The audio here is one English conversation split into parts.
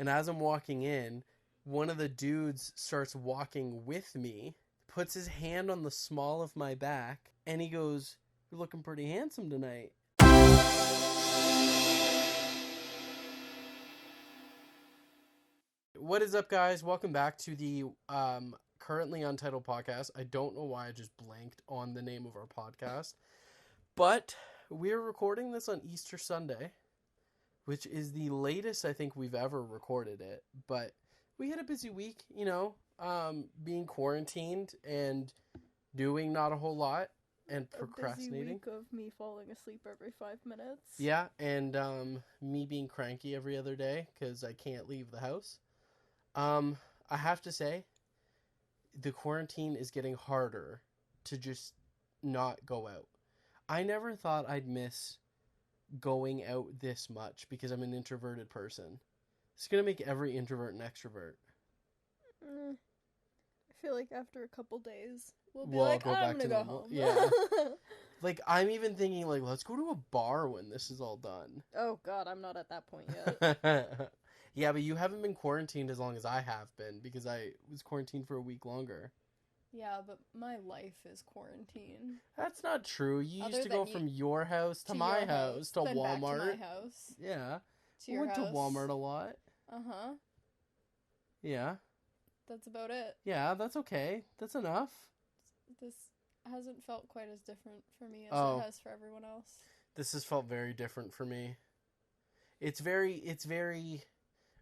And as I'm walking in, one of the dudes starts walking with me, puts his hand on the small of my back, and he goes, "You're looking pretty handsome tonight." What is up, guys? Welcome back to the currently untitled podcast. I don't know why I just blanked on the name of our podcast, but we're recording this on Easter Sunday, which is the latest I think we've ever recorded it. But we had a busy week, being quarantined and doing not a whole lot and procrastinating. A busy week of me falling asleep every 5 minutes. Yeah, and me being cranky every other day because I can't leave the house. I have to say, the quarantine is getting harder to just not go out. I never thought I'd miss going out this much because I'm an introverted person. It's going to make every introvert an extrovert. I feel like after a couple days, we'll go I'm back going to go home. Yeah. Like, I'm even thinking, let's go to a bar when this is all done. Oh, God, I'm not at that point yet. Yeah, but you haven't been quarantined as long as I have been because I was quarantined for a week longer. Yeah, but my life is quarantine. That's not true. You used to go from your house to my house to Walmart. Back to my house. Yeah. To your house. Went to Walmart a lot. Uh-huh. Yeah. That's about it. Yeah, that's okay. That's enough. This hasn't felt quite as different for me as it has for everyone else. This has felt very different for me. It's very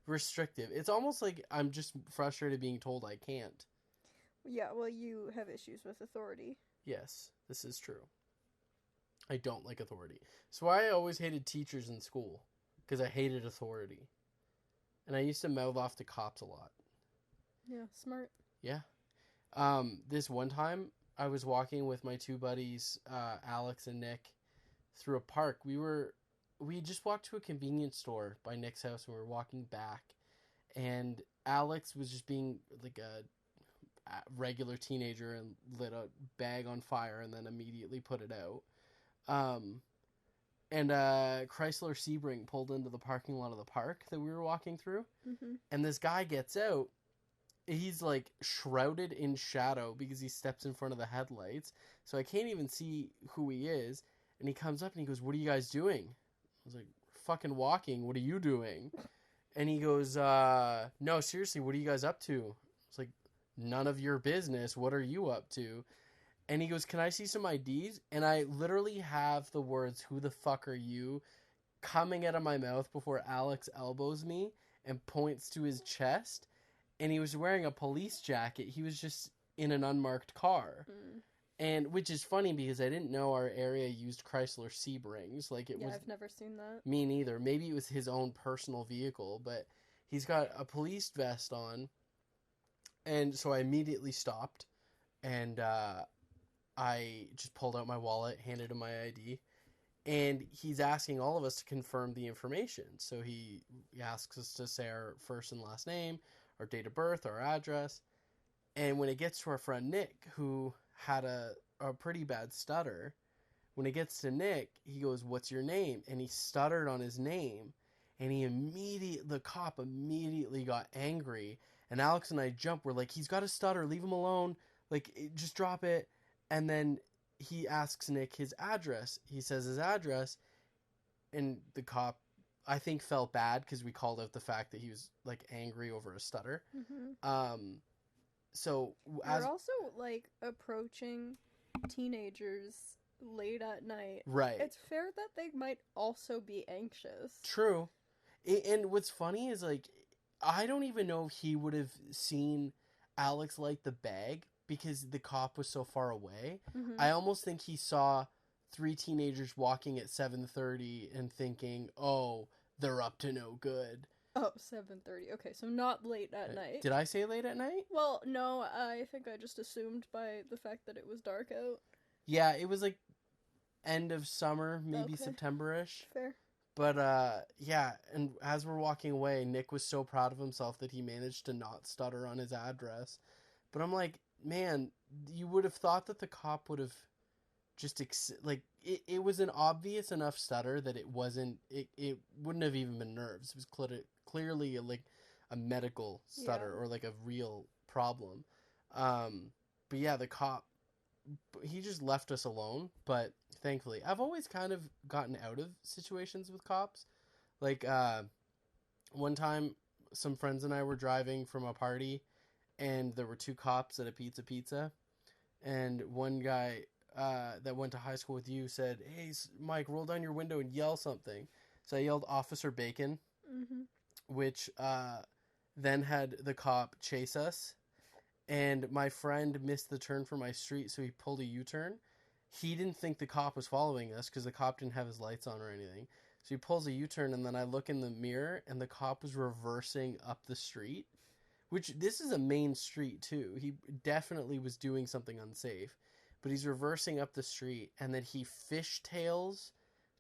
restrictive. It's almost like I'm just frustrated being told I can't. Yeah, well, you have issues with authority. Yes, this is true. I don't like authority. So I always hated teachers in school because I hated authority. And I used to mouth off to cops a lot. Yeah, smart. Yeah. This one time I was walking with my two buddies, Alex and Nick, through a park. We just walked to a convenience store by Nick's house and we were walking back. And Alex was just being like a regular teenager and lit a bag on fire and then immediately put it out. And Chrysler Sebring pulled into the parking lot of the park that we were walking through. Mm-hmm. And this guy gets out. He's like shrouded in shadow because he steps in front of the headlights. So I can't even see who he is. And he comes up and he goes, "What are you guys doing?" I was like, "Fucking walking. What are you doing?" And he goes, "No, seriously, what are you guys up to?" It's like, "None of your business. What are you up to?" And he goes, "Can I see some IDs?" And I literally have the words, "Who the fuck are you?" coming out of my mouth before Alex elbows me and points to his chest. And he was wearing a police jacket. He was just in an unmarked car. Mm. And which is funny because I didn't know our area used Chrysler Sebrings. I've never seen that. Me neither. Maybe it was his own personal vehicle, but he's got a police vest on. And so I immediately stopped and I just pulled out my wallet, handed him my ID, and he's asking all of us to confirm the information. So he asks us to say our first and last name, our date of birth, our address. And when it gets to our friend Nick, who had a pretty bad stutter, when it gets to Nick, he goes, "What's your name?" And he stuttered on his name. And the cop immediately got angry. And Alex and I jumped. We're like, "He's got a stutter. Leave him alone. Just drop it." And then he asks Nick his address. He says his address. And the cop, I think, felt bad because we called out the fact that he was angry over a stutter. Mm-hmm. So you're also approaching teenagers late at night. Right. It's fair that they might also be anxious. True. And what's funny is I don't even know if he would have seen Alex light the bag because the cop was so far away. Mm-hmm. I almost think he saw three teenagers walking at 7:30 and thinking, "Oh, they're up to no good." Oh, 7:30. Okay, so not late at night. Did I say late at night? Well, no, I think I just assumed by the fact that it was dark out. Yeah, it was end of summer, maybe September-ish. Fair. But, yeah, and as we're walking away, Nick was so proud of himself that he managed to not stutter on his address. But I'm like, man, you would have thought that the cop would have just, it was an obvious enough stutter that it wouldn't have even been nerves. It was clearly, a medical stutter or like a real problem. But yeah, the cop, he just left us alone. But thankfully, I've always kind of gotten out of situations with cops. Like one time, some friends and I were driving from a party, and there were two cops at a pizza, and one guy that went to high school with you said, "Hey, Mike, roll down your window and yell something." So I yelled "Officer Bacon," which then had the cop chase us. And my friend missed the turn for my street, so he pulled a U-turn. He didn't think the cop was following us because the cop didn't have his lights on or anything. So he pulls a U-turn, and then I look in the mirror, and the cop was reversing up the street. Which, this is a main street, too. He definitely was doing something unsafe. But he's reversing up the street, and then he fishtails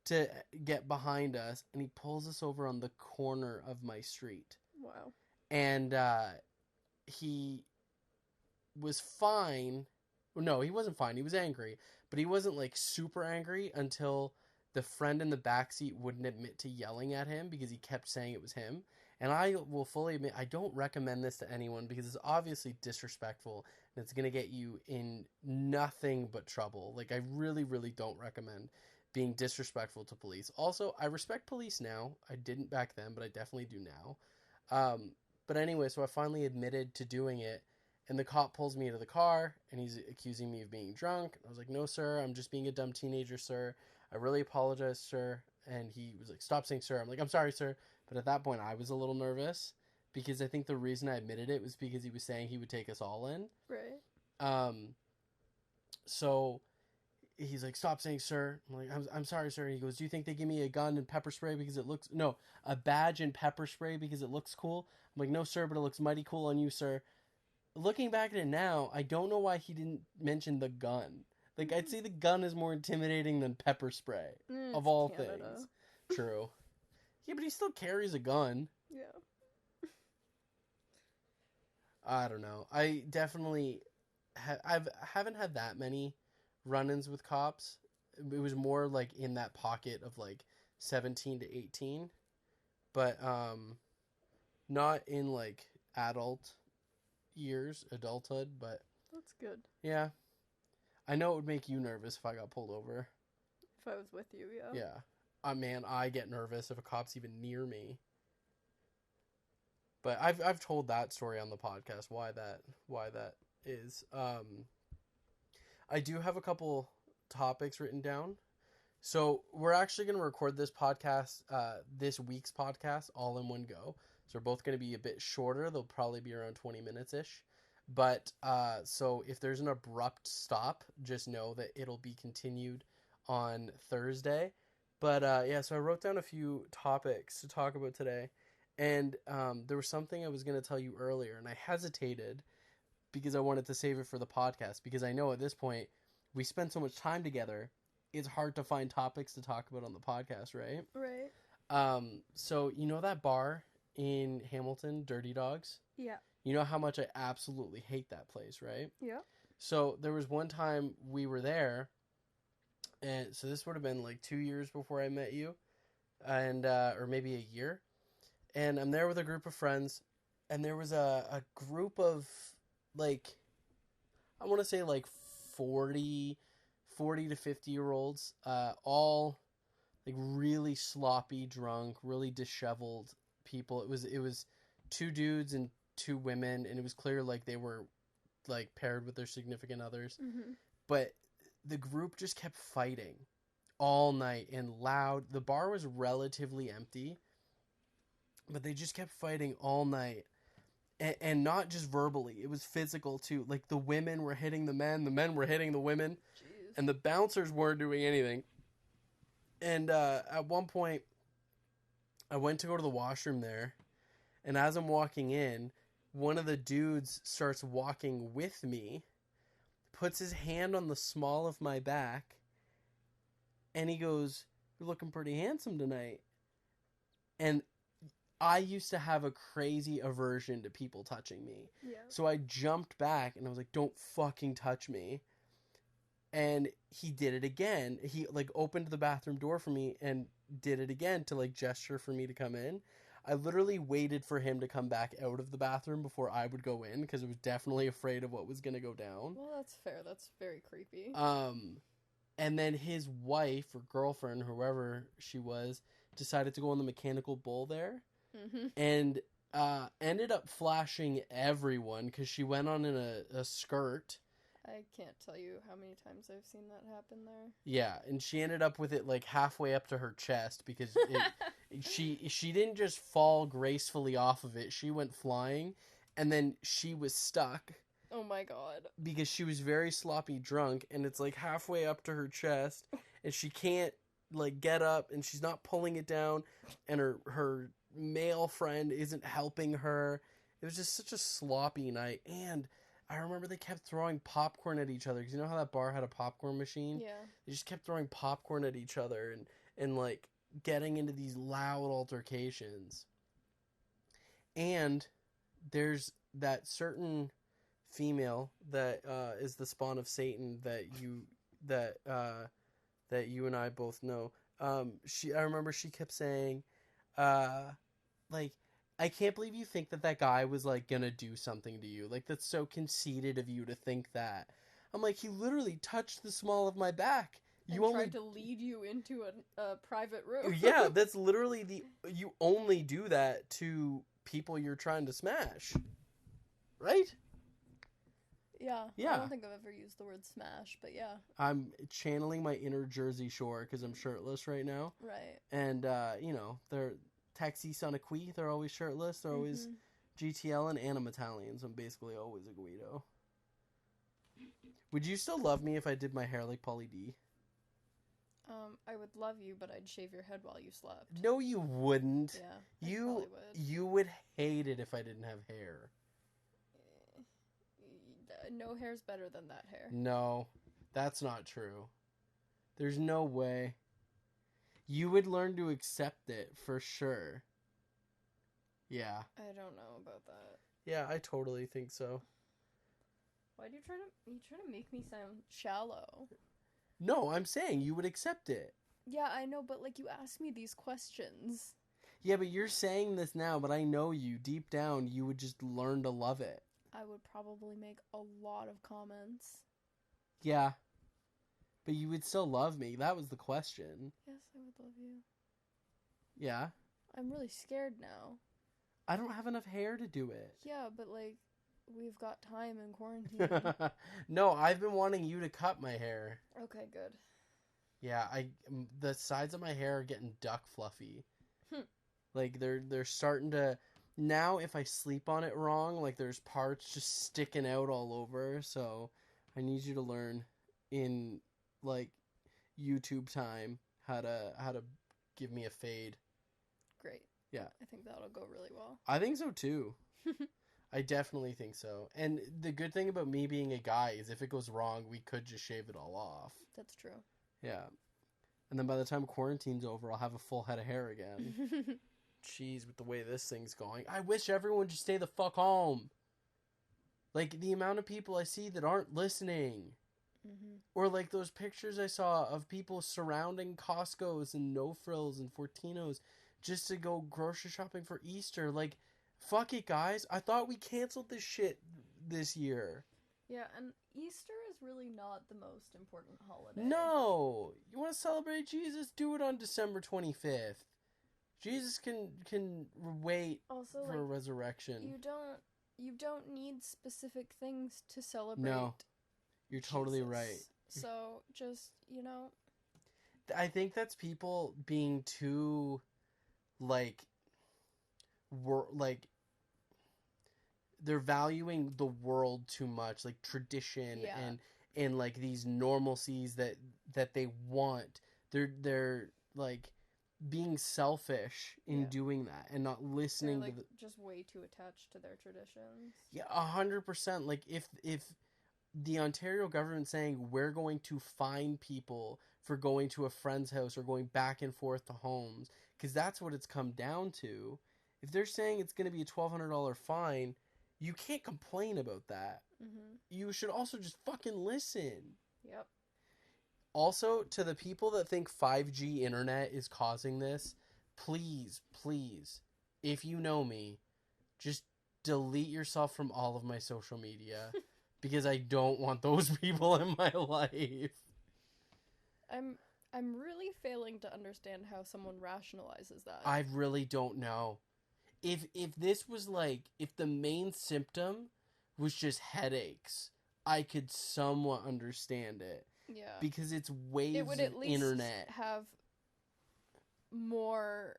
to get behind us, and he pulls us over on the corner of my street. Wow. And he was fine. No, he wasn't fine. He was angry. But he wasn't, like, super angry until the friend in the backseat wouldn't admit to yelling at him because he kept saying it was him. And I will fully admit, I don't recommend this to anyone because it's obviously disrespectful and it's going to get you in nothing but trouble. Like, I really, really don't recommend being disrespectful to police. Also, I respect police now. I didn't back then, but I definitely do now. But anyway, so I finally admitted to doing it. And the cop pulls me into the car, and he's accusing me of being drunk. I was like, "No, sir, I'm just being a dumb teenager, sir. I really apologize, sir." And he was like, "Stop saying sir." I'm like, "I'm sorry, sir." But at that point, I was a little nervous because I think the reason I admitted it was because he was saying he would take us all in. Right. So he's like, "Stop saying sir." I'm like, I'm sorry, sir. And he goes, "Do you think they give me a gun and pepper spray because it looks... No, a badge and pepper spray because it looks cool?" I'm like, "No, sir, but it looks mighty cool on you, sir." Looking back at it now, I don't know why he didn't mention the gun. Like, I'd say the gun is more intimidating than pepper spray, of all things. True. Yeah, but he still carries a gun. Yeah. I don't know. I definitely... haven't had that many run-ins with cops. It was more, like, in that pocket of, like, 17 to 18. But, not in, like, adult years, adulthood, but that's good. Yeah, I know it would make you nervous if I got pulled over. If I was with you, yeah. Yeah, man, I get nervous if a cop's even near me. But I've told that story on the podcast why that is. I do have a couple topics written down. So we're actually going to record this podcast, this week's podcast, all in one go. So we're both going to be a bit shorter. They'll probably be around 20 minutes-ish. But, so if there's an abrupt stop, just know that it'll be continued on Thursday. But, yeah, so I wrote down a few topics to talk about today. And there was something I was going to tell you earlier, and I hesitated because I wanted to save it for the podcast. Because I know at this point, we spend so much time together, it's hard to find topics to talk about on the podcast, right? Right. So, you know that bar in Hamilton, Dirty Dogs? Yeah. You know how much I absolutely hate that place, right? Yeah. So there was one time we were there, and so this would have been like 2 years before I met you, and or maybe a year. And I'm there with a group of friends, and there was a group of, like, I want to say like 40 to 50-year-olds, all like really sloppy, drunk, really disheveled people. It was two dudes and two women, and it was clear like they were like paired with their significant others. Mm-hmm. But the group just kept fighting all night and loud. The bar was relatively empty, but they just kept fighting all night. And not just verbally, it was physical too. Like, the women were hitting the men were hitting the women. Jeez. And the bouncers weren't doing anything. And at one point, I went to go to the washroom there, and as I'm walking in, one of the dudes starts walking with me, puts his hand on the small of my back, and he goes, "You're looking pretty handsome tonight." And I used to have a crazy aversion to people touching me. Yeah. So I jumped back, and I was like, "Don't fucking touch me." And he did it again. He, like, opened the bathroom door for me and did it again to, like, gesture for me to come in. I literally waited for him to come back out of the bathroom before I would go in because I was definitely afraid of what was going to go down. Well, that's fair. That's very creepy. And then his wife or girlfriend, whoever she was, decided to go on the mechanical bull there. Mm-hmm. And ended up flashing everyone because she went on in a skirt. I can't tell you how many times I've seen that happen there. Yeah, and she ended up with it like halfway up to her chest because she didn't just fall gracefully off of it. She went flying, and then she was stuck. Oh my god. Because she was very sloppy drunk, and it's like halfway up to her chest, and she can't like get up, and she's not pulling it down, and her male friend isn't helping her. It was just such a sloppy night. And I remember they kept throwing popcorn at each other because you know how that bar had a popcorn machine? Yeah. They just kept throwing popcorn at each other and like getting into these loud altercations. And there's that certain female that is the spawn of Satan that you and I both know. I remember she kept saying, like, I can't believe you think that guy was like gonna do something to you. Like, that's so conceited of you to think that. I'm like, he literally touched the small of my back. You only tried to lead you into a private room. Yeah, that's literally you only do that to people you're trying to smash, right? Yeah. Yeah. I don't think I've ever used the word smash, but yeah. I'm channeling my inner Jersey Shore because I'm shirtless right now. Right. And, they're Taxi Soniqui. They're always shirtless. They're always GTL and Anna Italians. I'm basically always a Guido. Would you still love me if I did my hair like Pauly D? I would love you, but I'd shave your head while you slept. No, you wouldn't. Yeah, You would hate it if I didn't have hair. No hair's better than that hair. No, that's not true. There's no way. You would learn to accept it for sure. Yeah. I don't know about that. Yeah, I totally think so. Why do you try to make me sound shallow? No, I'm saying you would accept it. Yeah, I know, but like you asked me these questions. Yeah, but you're saying this now, but I know you deep down you would just learn to love it. I would probably make a lot of comments. Yeah. But you would still love me. That was the question. Yes, I would love you. Yeah. I'm really scared now. I don't have enough hair to do it. Yeah, but like, we've got time in quarantine. No, I've been wanting you to cut my hair. Okay, good. Yeah, the sides of my hair are getting duck fluffy. Like they're starting to. Now, if I sleep on it wrong, like there's parts just sticking out all over. So I need you to learn in like YouTube time how to give me a fade. Great. Yeah. I think that'll go really well. I think so too. I definitely think so. And the good thing about me being a guy is if it goes wrong, we could just shave it all off. That's true. Yeah. And then by the time quarantine's over, I'll have a full head of hair again. Jeez, with the way this thing's going. I wish everyone would just stay the fuck home. Like, the amount of people I see that aren't listening. Mm-hmm. Or, like, those pictures I saw of people surrounding Costco's and No Frills and Fortino's just to go grocery shopping for Easter. Like, fuck it, guys. I thought we canceled this shit this year. Yeah, and Easter is really not the most important holiday. No! You want to celebrate Jesus? Do it on December 25th. Jesus can wait also, for a resurrection. You don't need specific things to celebrate. No, you're totally Jesus. right. So just, I think that's people being too, like, they're valuing the world too much, like tradition and like these normalcies that they want. They're like being selfish in doing that and not listening. They're just way too attached to their traditions. Yeah, 100%. Like if the Ontario government saying we're going to fine people for going to a friend's house or going back and forth to homes, because that's what it's come down to. If they're saying it's going to be a $1,200 fine, you can't complain about that. Mm-hmm. You should also just fucking listen. Yep. Also, to the people that think 5G internet is causing this, please, please, if you know me, just delete yourself from all of my social media because I don't want those people in my life. I'm really failing to understand how someone rationalizes that. I really don't know. If this was like, if the main symptom was just headaches, I could somewhat understand it. Yeah. Because it's waves it would at of least internet. have more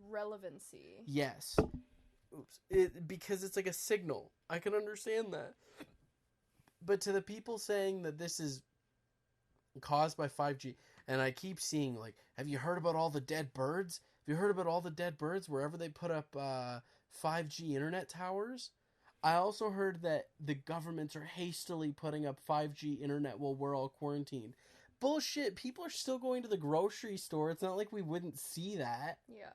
relevancy. Yes. Oops. Because it's like a signal. I can understand that. But to the people saying that this is caused by 5G, and I keep seeing, like, have you heard about all the dead birds? Have you heard about all the dead birds wherever they put up 5G internet towers? I also heard that the governments are hastily putting up 5G internet while we're all quarantined. Bullshit. People are still going to the grocery store. It's not like we wouldn't see that. Yeah.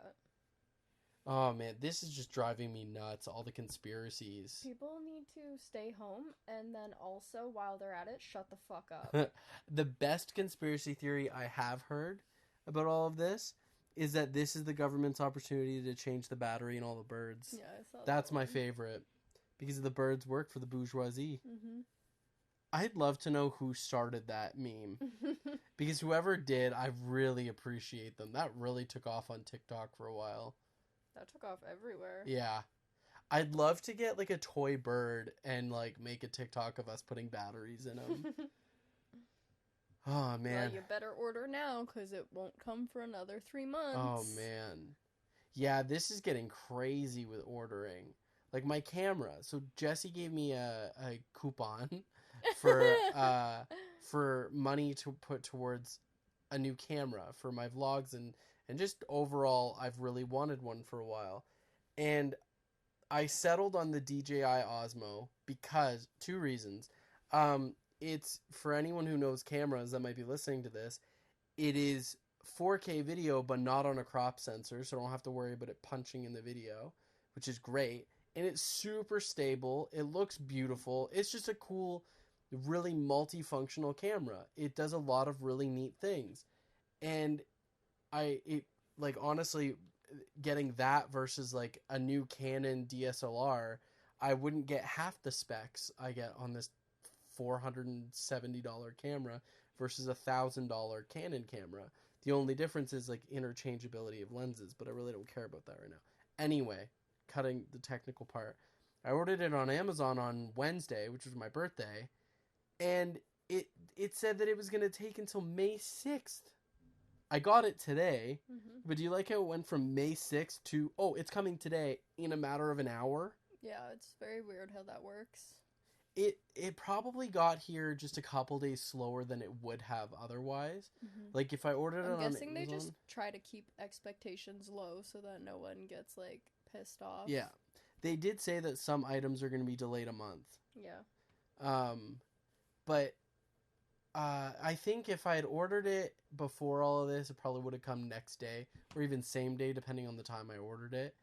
Oh, man. This is just driving me nuts. All the conspiracies. People need to stay home, and then also, while they're at it, shut the fuck up. The best conspiracy theory I have heard about all of this is that this is the government's opportunity to change the battery in all the birds. Yeah, I saw that. That's my one. favorite. Because the birds work for the bourgeoisie. Mm-hmm. I'd love to know who started that meme. Because whoever did, I really appreciate them. That really took off on TikTok for a while. That took off everywhere. Yeah. I'd love to get like a toy bird and like make a TikTok of us putting batteries in them. Oh, man. Well, you better order now because it won't come for another 3 months. Oh, man. Yeah, this is getting crazy with ordering. Like my camera. So Jessie gave me a coupon for money to put towards a new camera for my vlogs and just overall I've really wanted one for a while. And I settled on the DJI Osmo because 2 reasons. It's for anyone who knows cameras that might be listening to this, it is 4K video but not on a crop sensor, so I don't have to worry about it punching in the video, which is great. And it's super stable. It looks beautiful. It's just a cool, really multifunctional camera. It does a lot of really neat things. And honestly, getting that versus like a new Canon DSLR, I wouldn't get half the specs I get on this $470 camera versus $1,000 Canon camera. The only difference is like interchangeability of lenses, but I really don't care about that right now. Anyway, cutting the technical part, I ordered it on Amazon on Wednesday, which was my birthday, and it said that it was going to take until May 6th. I got it today, but do you like how it went from May 6th to, oh, it's coming today in a matter of an hour? Yeah, it's very weird how that works. It probably got here just a couple days slower than it would have otherwise. Like if I ordered it on Amazon... I'm guessing they just try to keep expectations low so that no one gets like pissed off. Yeah. They did say that some items are going to be delayed a month. Yeah. But I think if I had ordered it before all of this, it probably would have come next day or even same day, depending on the time I ordered it.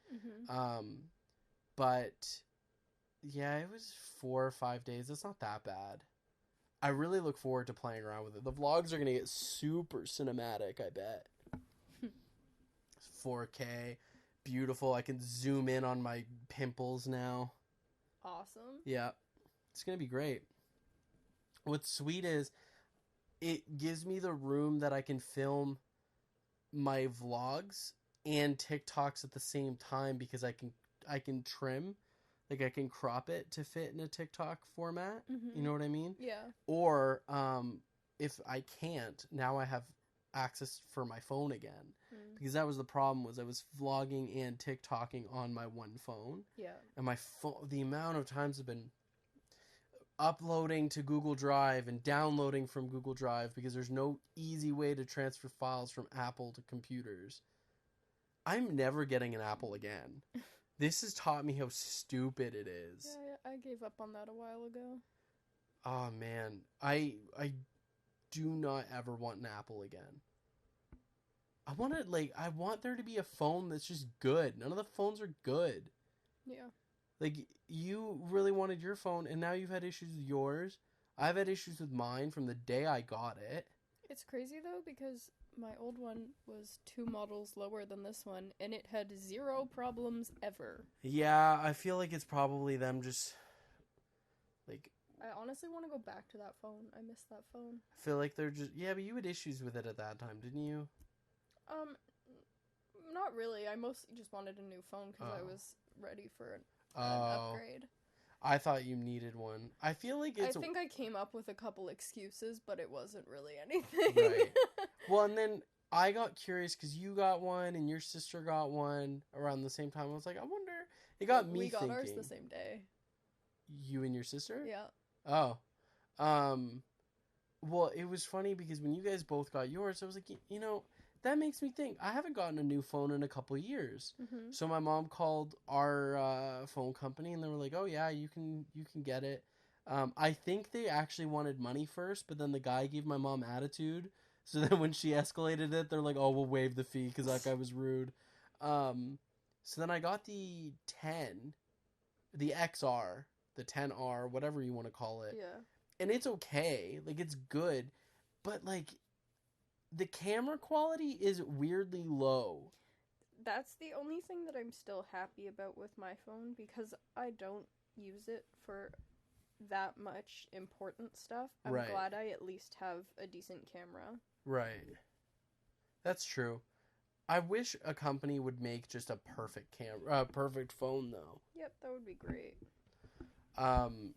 But yeah, it was 4 or 5 days. It's not that bad. I really look forward to playing around with it. The vlogs are going to get super cinematic, I bet. 4K. Beautiful. I can zoom in on my pimples now. Awesome. Yeah. It's going to be great. What's sweet is it gives me the room that I can film my vlogs and TikToks at the same time because I can trim, like I can crop it to fit in a TikTok format. You know what I mean? Yeah. Or if I can't, now I have access for my phone again. Because that was the problem, was I was vlogging and TikToking on my one phone. Yeah. And my phone, the amount of times I've been uploading to Google Drive and downloading from Google Drive because there's no easy way to transfer files from Apple to computers. I'm never getting an Apple again. This has taught me how stupid it is. Yeah, I gave up on that a while ago. Oh man, I do not ever want an Apple again. I want there to be a phone that's just good. None of the phones are good. Yeah. Like, you really wanted your phone, and now you've had issues with yours. I've had issues with mine from the day I got it. It's crazy, though, because my old one was 2 models lower than this one, and it had 0 problems ever. Yeah, I feel like it's probably them just, like... I honestly want to go back to that phone. I miss that phone. I feel like they're just... Yeah, but you had issues with it at that time, didn't you? Not really. I mostly just wanted a new phone because I was ready for an upgrade. I thought you needed one. I feel like it's... I think I came up with a couple excuses, but it wasn't really anything. Right. Well, and then I got curious because you got one and your sister got one around the same time. I was like, I wonder... It got me thinking. We got ours the same day. You and your sister? Yeah. Oh. Well, it was funny because when you guys both got yours, I was like, you know... That makes me think. I haven't gotten a new phone in a couple years. Mm-hmm. So my mom called our phone company and they were like, "Oh yeah, you can get it." I think they actually wanted money first, but then the guy gave my mom attitude. So then when she escalated it, they're like, "Oh, we'll waive the fee because that guy was rude." So then I got the 10, the XR, the 10R, whatever you want to call it. Yeah. And it's okay, like it's good, but like. The camera quality is weirdly low. That's the only thing that I'm still happy about with my phone because I don't use it for that much important stuff. I'm glad I at least have a decent camera. Right. That's true. I wish a company would make just a perfect perfect phone though. Yep, that would be great.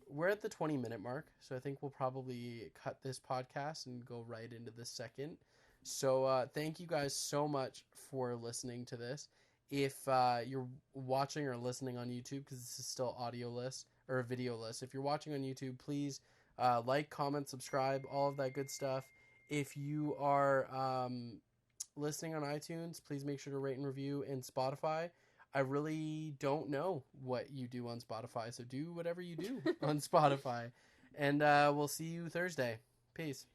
We're at the 20-minute mark, so I think we'll probably cut this podcast and go right into the second. So thank you guys so much for listening to this. If you're watching or listening on YouTube, because this is still audio-less or video-less, if you're watching on YouTube, please like, comment, subscribe, all of that good stuff. If you are listening on iTunes, please make sure to rate and review. And Spotify, I really don't know what you do on Spotify, so do whatever you do on Spotify. And we'll see you Thursday. Peace.